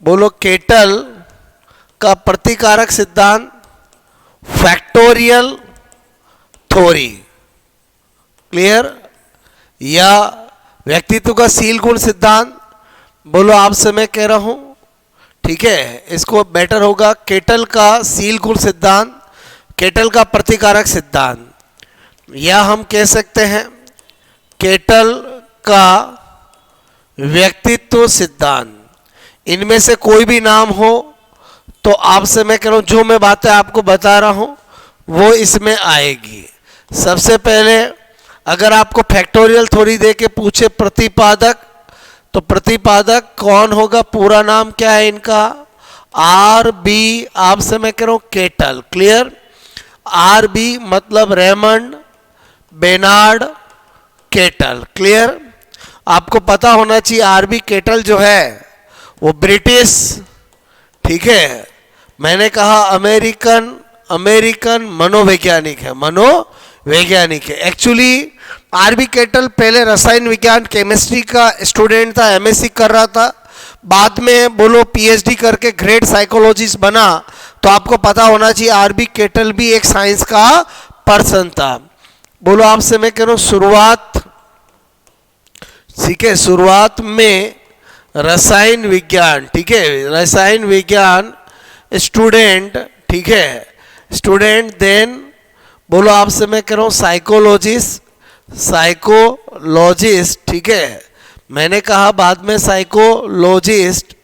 बोलो केटल का प्रतिकारक सिद्धांत, फैक्टोरियल थ्योरी, क्लियर, या व्यक्तित्व का सील गुण सिद्धांत। बोलो आपसे मैं कह रहा हूं, ठीक है, इसको बेटर होगा केटल का सील गुण सिद्धांत, केटल का प्रतिकारक सिद्धांत, या हम कह सकते हैं केटल का व्यक्तित्व सिद्धांत। इनमें से कोई भी नाम हो तो आपसे मैं कह रहा हूं, जो मैं बातें आपको बता रहा हूं वो इसमें आएगी। सबसे पहले अगर आपको फैक्टोरियल थ्योरी दे के पूछे प्रतिपादक, तो प्रतिपादक कौन होगा, पूरा नाम क्या है इनका, आर बी, आपसे मैं कह रहा हूं केटल, क्लियर। आर बी मतलब रेमंड बेनार्ड केटल, क्लियर। आपको पता होना चाहिए आर बी केटल जो है वो ब्रिटिश, ठीक है, मैंने कहा अमेरिकन मनोवैज्ञानिक है, मनोवैज्ञानिक है। एक्चुअली आरबी केटल पहले रसायन विज्ञान केमिस्ट्री का स्टूडेंट था, एमएससी कर रहा था, बाद में बोलो पीएचडी करके ग्रेड साइकोलॉजिस्ट बना। तो आपको पता होना चाहिए आरबी केटल भी एक साइंस का पर्सन था। बोलो आपसे मैं कह रहा हूं शुरुआत, ठीक है, शुरुआत में रसायन विज्ञान, ठीक है, रसायन विज्ञान स्टूडेंट, ठीक है, स्टूडेंट, देन बोलो आपसे मैं कह रहा हूं साइकोलॉजिस्ट, ठीक है, मैंने कहा बाद में साइकोलॉजिस्ट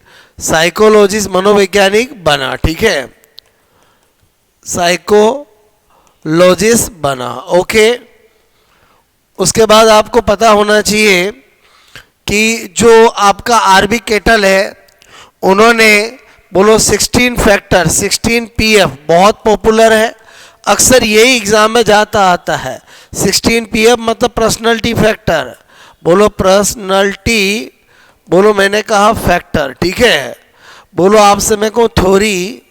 मनोवैज्ञानिक बना, ठीक है, साइकोलॉजिस्ट बना, ओके। उसके बाद आपको पता होना चाहिए कि जो आपका आरबी केटल है उन्होंने बोलो 16 फैक्टर 16 पीएफ बहुत पॉपुलर है, अक्सर यही एग्जाम में जाता आता है। 16 पीएफ मतलब पर्सनालिटी फैक्टर, बोलो पर्सनालिटी, बोलो मैंने कहा फैक्टर, ठीक है, बोलो आपसे मैं कहूँ थ्योरी,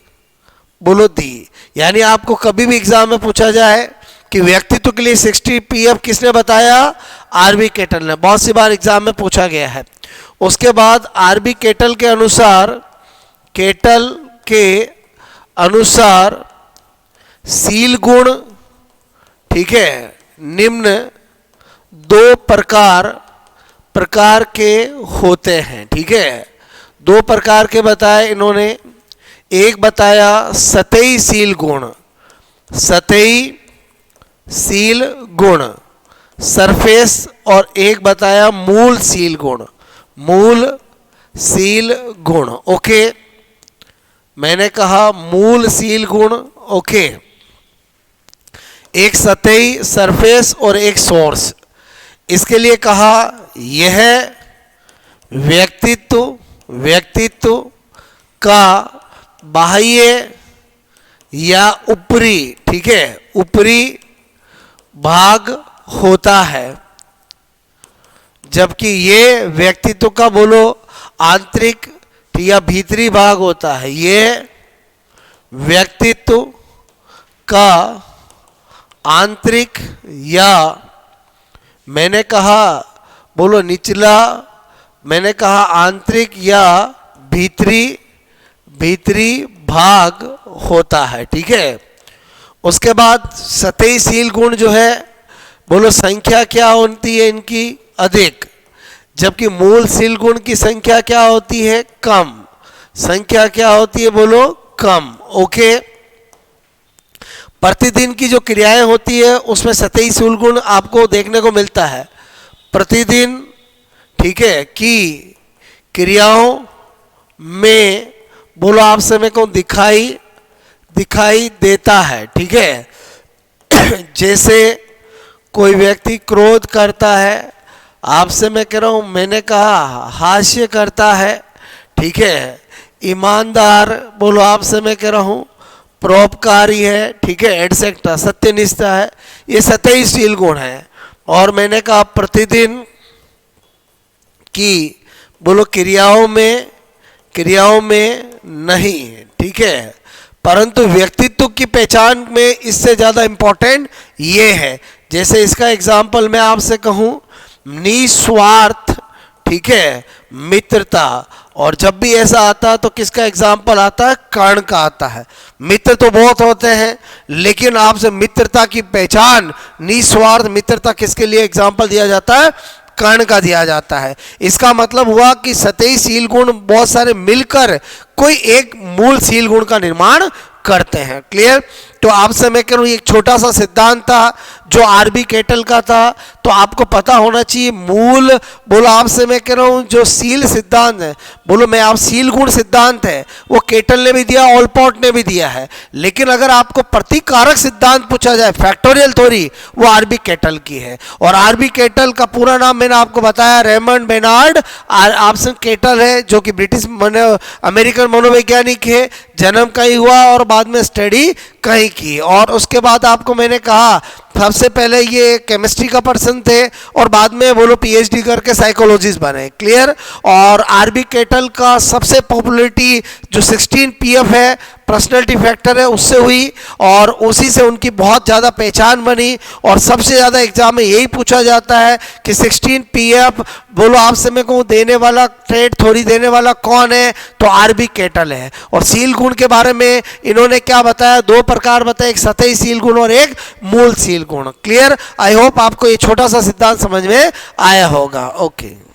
बोलो दी। यानी आपको कभी भी एग्जाम में पूछा जाए कि व्यक्तित्व के लिए 60 पीएफ किसने बताया, आरबी केटल ने, बहुत सी बार एग्जाम में पूछा गया है। उसके बाद आरबी केटल के अनुसार सील गुण, ठीक है, निम्न दो प्रकार के होते हैं, ठीक है, दो प्रकार के बताए इन्होंने। एक बताया सतही सील गुण सरफेस, और एक बताया मूल सील गुण, ओके, मैंने कहा मूल सील गुण, ओके, एक सतही सरफेस और एक सोर्स। इसके लिए कहा यह व्यक्तित्व का बाह्य या ऊपरी, ठीक है, ऊपरी भाग होता है, जबकि ये व्यक्तित्व का बोलो आंतरिक या भीतरी भाग होता है। ये व्यक्तित्व का आंतरिक या मैंने कहा बोलो निचला, मैंने कहा आंतरिक या भीतरी भाग होता है, ठीक है। उसके बाद सतही सील गुण जो है बोलो संख्या क्या होती है इनकी, अधिक, जबकि मूल सील गुण की संख्या क्या होती है, कम, संख्या क्या होती है बोलो कम, ओके। प्रतिदिन की जो क्रियाएं होती है उसमें सतही सील गुण आपको देखने को मिलता है प्रतिदिन, ठीक है, कि क्रियाओं में बोलो आपसे मैं कहूँ दिखाई देता है, ठीक है। जैसे कोई व्यक्ति क्रोध करता है, आपसे मैं कह रहा हूँ, मैंने कहा हास्य करता है, ठीक है, ईमानदार, बोलो आपसे मैं कह रहा हूँ परोपकारी है, ठीक है, एटसेट्रा, सत्यनिष्ठा है, ये सतही सील गुण है। और मैंने कहा प्रतिदिन की बोलो क्रियाओं में नहीं, ठीक है, परंतु व्यक्तित्व की पहचान में इससे ज़्यादा इम्पोर्टेंट ये है। जैसे इसका एग्जाम्पल मैं आपसे कहूँ, निस्वार्थ, ठीक है, मित्रता, और जब भी ऐसा आता है तो किसका एग्जाम्पल आता है? कर्ण का आता है। मित्र तो बहुत होते हैं, लेकिन आपसे मित्रता की पहचान, निस्वार्थ मित्रता किसके लिए एग्जाम्पल दिया जाता है? कर्ण का दिया जाता है। इसका मतलब हुआ कि सतही शील गुण बहुत सारे मिलकर कोई एक मूल शील गुण का निर्माण करते हैं। क्लियर? तो आपसे मैं कह रहा हूँ एक छोटा सा सिद्धांत था जो आरबी केटल का था, तो आपको पता होना चाहिए मूल। बोलो आपसे मैं कह रहा हूँ जो सील सिद्धांत है, बोलो मैं आप सील गुण सिद्धांत है वो केटल ने भी दिया, ऑलपॉट ने भी दिया है। लेकिन अगर आपको प्रतिकारक सिद्धांत पूछा जाए, फैक्टोरियल थ्योरी, वो आरबी केटल की है। और आरबी केटल का पूरा नाम मैंने आपको बताया, रेमंड बेनार्ड आब्सन केटल है, जो कि ब्रिटिश अमेरिकन मनोवैज्ञानिक है। जन्म कहीं हुआ और बाद में स्टडी कहीं की। और उसके बाद आपको मैंने कहा सबसे पहले ये केमिस्ट्री का पर्सन थे और बाद में वो लोग पीएचडी करके साइकोलॉजिस्ट बने। क्लियर? और आरबी केटल का सबसे पॉपुलरिटी जो 16 पीएफ है, पर्सनैलिटी फैक्टर है, उससे हुई और उसी से उनकी बहुत ज़्यादा पहचान बनी। और सबसे ज़्यादा एग्जाम में यही पूछा जाता है कि 16 पीएफ बोलो आपसे मैं कहूँ देने वाला, ट्रेड थ्योरी देने वाला कौन है? तो आरबी केटल है। और सील गुण के बारे में इन्होंने क्या बताया? 2 प्रकार बताए, एक सतही सील गुण और एक मूल सील गुण। क्लियर? आई होप आपको ये छोटा सा सिद्धांत समझ में आया होगा। ओके।